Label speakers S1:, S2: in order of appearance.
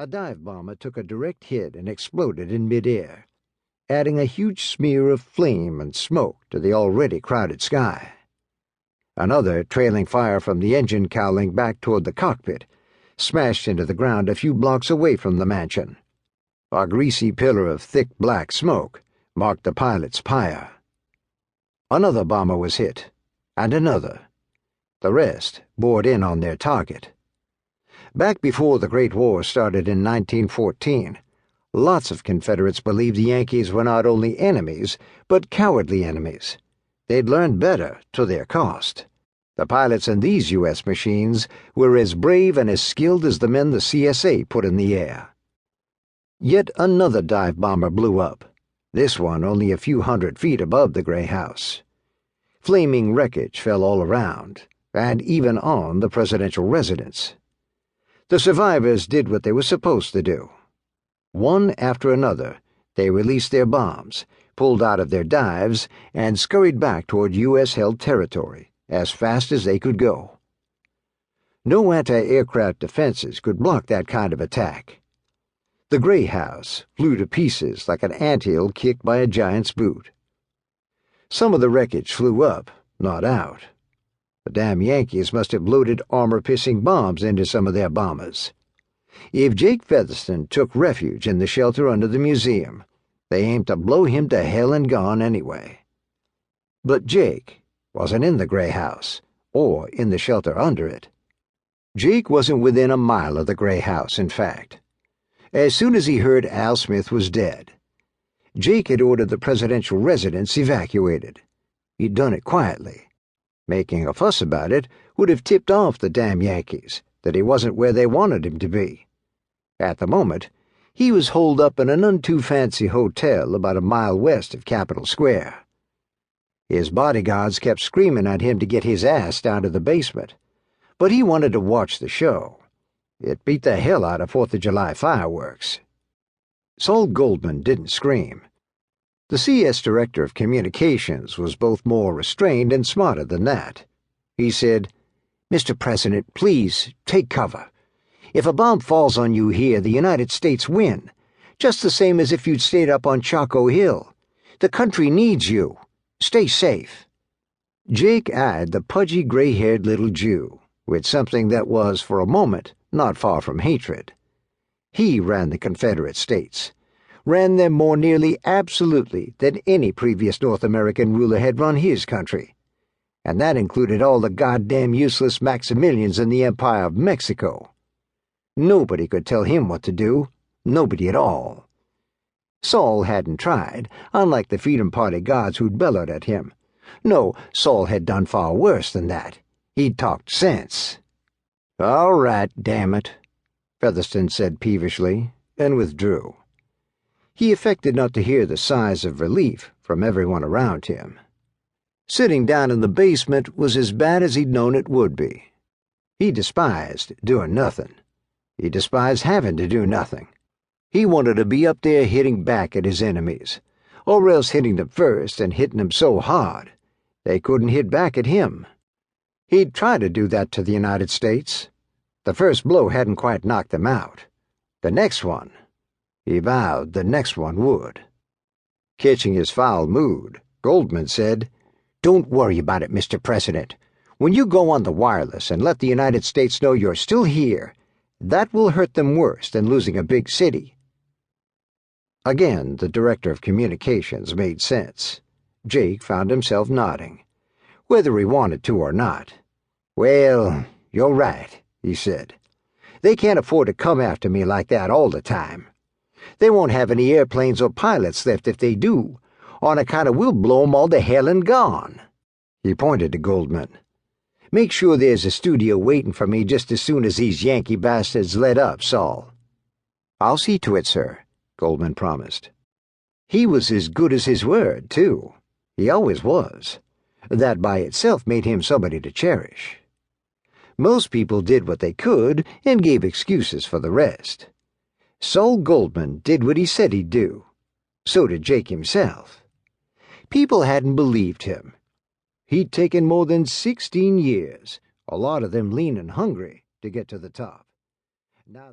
S1: A dive bomber took a direct hit and exploded in midair, adding a huge smear of flame and smoke to the already crowded sky. Another, trailing fire from the engine cowling back toward the cockpit, smashed into the ground a few blocks away from the mansion. A greasy pillar of thick black smoke marked the pilot's pyre. Another bomber was hit, and another. The rest bored in on their target. Back before the Great War started in 1914, lots of Confederates believed the Yankees were not only enemies, but cowardly enemies. They'd learned better to their cost. The pilots in these U.S. machines were as brave and as skilled as the men the C.S.A. put in the air. Yet another dive bomber blew up, this one only a few hundred feet above the gray house. Flaming wreckage fell all around, and even on the presidential residence. The survivors did what they were supposed to do. One after another, they released their bombs, pulled out of their dives, and scurried back toward U.S.-held territory as fast as they could go. No anti-aircraft defenses could block that kind of attack. The gray house flew to pieces like an anthill kicked by a giant's boot. Some of the wreckage flew up, not out. The damn Yankees must have loaded armor-piercing bombs into some of their bombers. If Jake Featherston took refuge in the shelter under the museum, they aimed to blow him to hell and gone anyway. But Jake wasn't in the gray house, or in the shelter under it. Jake wasn't within a mile of the gray house, in fact. As soon as he heard Al Smith was dead, Jake had ordered the presidential residence evacuated. He'd done it quietly. Making a fuss about it would have tipped off the damn Yankees that he wasn't where they wanted him to be. At the moment, he was holed up in a none-too-fancy hotel about a mile west of Capitol Square. His bodyguards kept screaming at him to get his ass down to the basement, but he wanted to watch the show. It beat the hell out of 4th of July fireworks. Saul Goldman didn't scream. The CS Director of Communications was both more restrained and smarter than that. He said, "Mr. President, please, take cover. If a bomb falls on you here, the United States win, just the same as if you'd stayed up on Chaco Hill. The country needs you. Stay safe." Jake eyed the pudgy, gray-haired little Jew with something that was, for a moment, not far from hatred. He ran the Confederate States, ran them more nearly absolutely than any previous North American ruler had run his country, and that included all the goddamn useless Maximilians in the Empire of Mexico. Nobody could tell him what to do, nobody at all. Saul hadn't tried, unlike the Freedom Party guards who'd bellowed at him. No, Saul had done far worse than that. He'd talked sense. "All right, damn it," Featherston said peevishly, and withdrew. He affected not to hear the sighs of relief from everyone around him. Sitting down in the basement was as bad as he'd known it would be. He despised doing nothing. He despised having to do nothing. He wanted to be up there hitting back at his enemies, or else hitting them first and hitting them so hard they couldn't hit back at him. He'd tried to do that to the United States. The first blow hadn't quite knocked them out. The next one, he vowed the next one would. Catching his foul mood, Goldman said, "Don't worry about it, Mr. President. When you go on the wireless and let the United States know you're still here, that will hurt them worse than losing a big city." Again, the Director of Communications made sense. Jake found himself nodding, whether he wanted to or not. "Well, you're right," he said. "They can't afford to come after me like that all the time. They won't have any airplanes or pilots left if they do, on account of we'll blow 'em all to hell and gone." He pointed to Goldman. "Make sure there's a studio waiting for me just as soon as these Yankee bastards let up, Saul." "I'll see to it, sir," Goldman promised. He was as good as his word, too. He always was. That by itself made him somebody to cherish. Most people did what they could and gave excuses for the rest. Saul Goldman did what he said he'd do. So did Jake himself. People hadn't believed him. He'd taken more than 16 years, a lot of them lean and hungry, to get to the top. Now